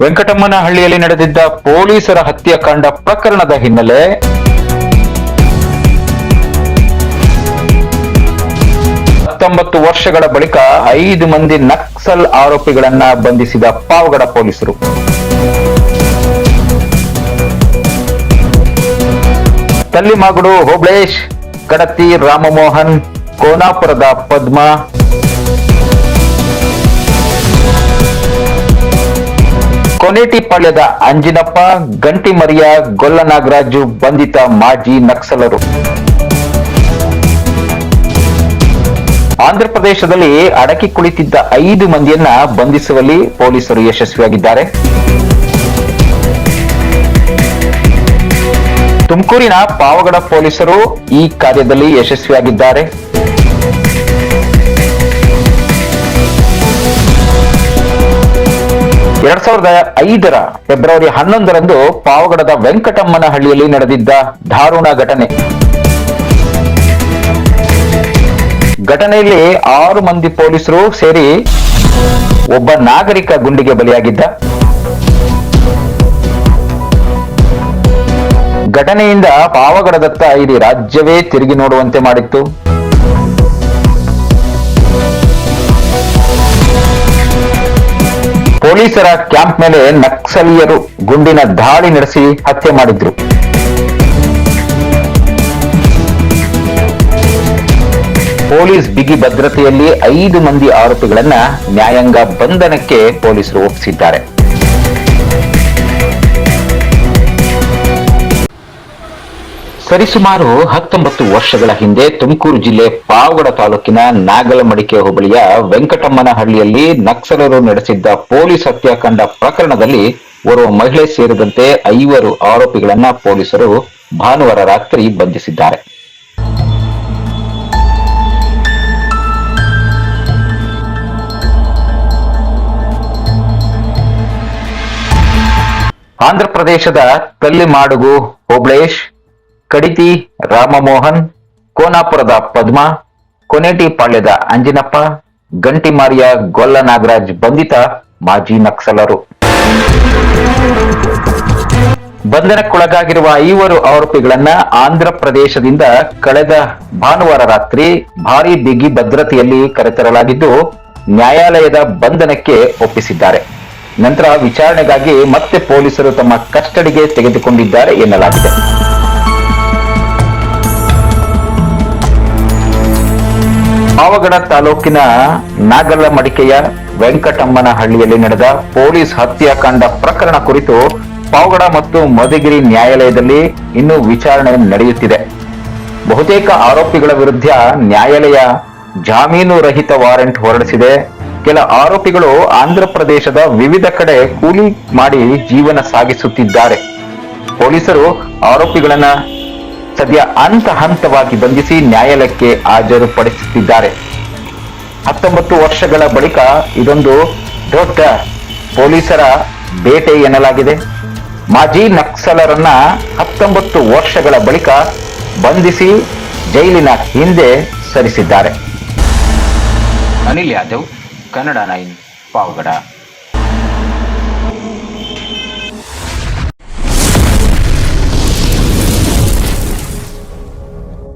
ವೆಂಕಟಮ್ಮನಹಳ್ಳಿಯಲ್ಲಿ ನಡೆದಿದ್ದ ಪೊಲೀಸರ ಹತ್ಯಾಕಾಂಡ ಪ್ರಕರಣದ ಹಿನ್ನೆಲೆ ವರ್ಷಗಳ ಬಳಿಕ 5 ಮಂದಿ ನಕ್ಸಲ್ ಆರೋಪಿಗಳನ್ನ ಬಂಧಿಸಿದ ಪಾವಗಡ ಪೊಲೀಸರು. ತಲ್ಲಿಮಾಗುಡು ಹೋಬಳೇಶ್, ಕಡತಿ ರಾಮಮೋಹನ್, ಕೋನಾಪುರದ ಪದ್ಮ, ಕೊನೇಟಿಪಾಳ್ಯದ ಅಂಜಿನಪ್ಪ, ಗಂಟಿಮರಿಯ ಗೊಲ್ಲನಾಗರಾಜು ಬಂಧಿತ ಮಾಜಿ ನಕ್ಸಲರು. ಆಂಧ್ರಪ್ರದೇಶದಲ್ಲಿ ಅಡಕಿ ಕುಳಿತಿದ್ದ 5 ಮಂದಿಯನ್ನ ಬಂಧಿಸುವಲ್ಲಿ ಪೊಲೀಸರು ಯಶಸ್ವಿಯಾಗಿದ್ದಾರೆ. ತುಮಕೂರಿನ ಪಾವಗಡ ಪೊಲೀಸರು ಈ ಕಾರ್ಯದಲ್ಲಿ ಯಶಸ್ವಿಯಾಗಿದ್ದಾರೆ. ಫೆಬ್ರವರಿ 11ರಂದು ಪಾವಗಡದ ವೆಂಕಟಮ್ಮನಹಳ್ಳಿಯಲ್ಲಿ ನಡೆದಿದ್ದ ದಾರುಣ ಘಟನೆಯಲ್ಲಿ 6 ಮಂದಿ ಪೊಲೀಸರು ಸೇರಿ ಒಬ್ಬ ನಾಗರಿಕ ಗುಂಡಿಗೆ ಬಲಿಯಾಗಿದ್ದ. ಘಟನೆಯಿಂದ ಪಾವಗಡದತ್ತ ಇಡೀ ರಾಜ್ಯವೇ ತಿರುಗಿ ನೋಡುವಂತೆ ಮಾಡಿತ್ತು. ಪೊಲೀಸರ ಕ್ಯಾಂಪ್ ಮೇಲೆ ನಕ್ಸಲೀಯರು ಗುಂಡಿನ ದಾಳಿ ನಡೆಸಿ ಹತ್ಯೆ ಮಾಡಿದ್ರು. ಪೊಲೀಸ್ ಬಿಗಿ ಭದ್ರತೆಯಲ್ಲಿ 5 ಮಂದಿ ಆರೋಪಿಗಳನ್ನ ನ್ಯಾಯಾಂಗ ಬಂಧನಕ್ಕೆ ಪೊಲೀಸರು ಒಪ್ಪಿಸಿದ್ದಾರೆ. ಸರಿಸುಮಾರು 19 ವರ್ಷಗಳ ಹಿಂದೆ ತುಮಕೂರು ಜಿಲ್ಲೆ ಪಾವಗಡ ತಾಲೂಕಿನ ನಾಗಲಮಡಿಕೆ ಹೋಬಳಿಯ ವೆಂಕಟಮ್ಮನಹಳ್ಳಿಯಲ್ಲಿ ನಕ್ಸಲರು ನಡೆಸಿದ್ದ ಪೊಲೀಸ್ ಹತ್ಯಾಕಾಂಡ ಪ್ರಕರಣದಲ್ಲಿ ಓರ್ವ ಮಹಿಳೆ ಸೇರಿದಂತೆ 5 ಆರೋಪಿಗಳನ್ನ ಪೊಲೀಸರು ಭಾನುವಾರ ರಾತ್ರಿ ಬಂಧಿಸಿದ್ದಾರೆ. ಆಂಧ್ರಪ್ರದೇಶದ ತಲ್ಲಿಮಾಡುಗು ಹೋಬಳೇಶ್, ಕಡಿತಿ ರಾಮಮೋಹನ್, ಕೋನಾಪುರದ ಪದ್ಮ, ಕೊನೇಟಿಪಾಳ್ಯದ ಅಂಜಿನಪ್ಪ, ಗಂಟಿಮಾರಿಯ ಗೊಲ್ಲನಾಗರಾಜ್ ಬಂಧಿತ ಮಾಜಿ ನಕ್ಸಲರು. ಬಂಧನಕ್ಕೊಳಗಾಗಿರುವ 5 ಆರೋಪಿಗಳನ್ನ ಆಂಧ್ರಪ್ರದೇಶದಿಂದ ಕಳೆದ ಭಾನುವಾರ ರಾತ್ರಿ ಭಾರೀ ಬಿಗಿ ಭದ್ರತೆಯಲ್ಲಿ ಕರೆತರಲಾಗಿದ್ದು ನ್ಯಾಯಾಲಯದ ಬಂಧನಕ್ಕೆ ಒಪ್ಪಿಸಿದ್ದಾರೆ. ನಂತರ ವಿಚಾರಣೆಗಾಗಿ ಮತ್ತೆ ಪೊಲೀಸರು ತಮ್ಮ ಕಸ್ಟಡಿಗೆ ತೆಗೆದುಕೊಂಡಿದ್ದಾರೆ ಎನ್ನಲಾಗಿದೆ. ಪಾವಗಡ ತಾಲೂಕಿನ ನಾಗಲಮಡಿಕೆಯ ವೆಂಕಟಮ್ಮನಹಳ್ಳಿಯಲ್ಲಿ ನಡೆದ ಪೊಲೀಸ್ ಹತ್ಯಾಕಾಂಡ ಪ್ರಕರಣ ಕುರಿತು ಪಾವಗಡ ಮತ್ತು ಮಧುಗಿರಿ ನ್ಯಾಯಾಲಯದಲ್ಲಿ ಇನ್ನೂ ವಿಚಾರಣೆ ನಡೆಯುತ್ತಿದೆ. ಬಹುತೇಕ ಆರೋಪಿಗಳ ವಿರುದ್ಧ ನ್ಯಾಯಾಲಯ ಜಾಮೀನು ರಹಿತ ವಾರೆಂಟ್ ಹೊರಡಿಸಿದೆ. ಕೆಲ ಆರೋಪಿಗಳು ಆಂಧ್ರಪ್ರದೇಶದ ವಿವಿಧ ಕಡೆ ಕೂಲಿ ಮಾಡಿ ಜೀವನ ಸಾಗಿಸುತ್ತಿದ್ದಾರೆ. ಪೊಲೀಸರು ಆರೋಪಿಗಳನ್ನ ಸದ್ಯ ಹಂತವಾಗಿ ಬಂಧಿಸಿ ನ್ಯಾಯಾಲಯಕ್ಕೆ ಹಾಜರುಪಡಿಸುತ್ತಿದ್ದಾರೆ. 19 ವರ್ಷಗಳ ಬಳಿಕ ಇದೊಂದು ದೊಡ್ಡ ಪೊಲೀಸರ ಬೇಟೆ ಎನ್ನಲಾಗಿದೆ. ಮಾಜಿ ನಕ್ಸಲರನ್ನ 19 ವರ್ಷಗಳ ಬಳಿಕ ಬಂಧಿಸಿ ಜೈಲಿನ ಹಿಂದೆ ಸರಿಸಿದ್ದಾರೆ. ಅನಿಲ್ ಯಾದವ್, ಕನ್ನಡ 9, ಪಾವಗಡ.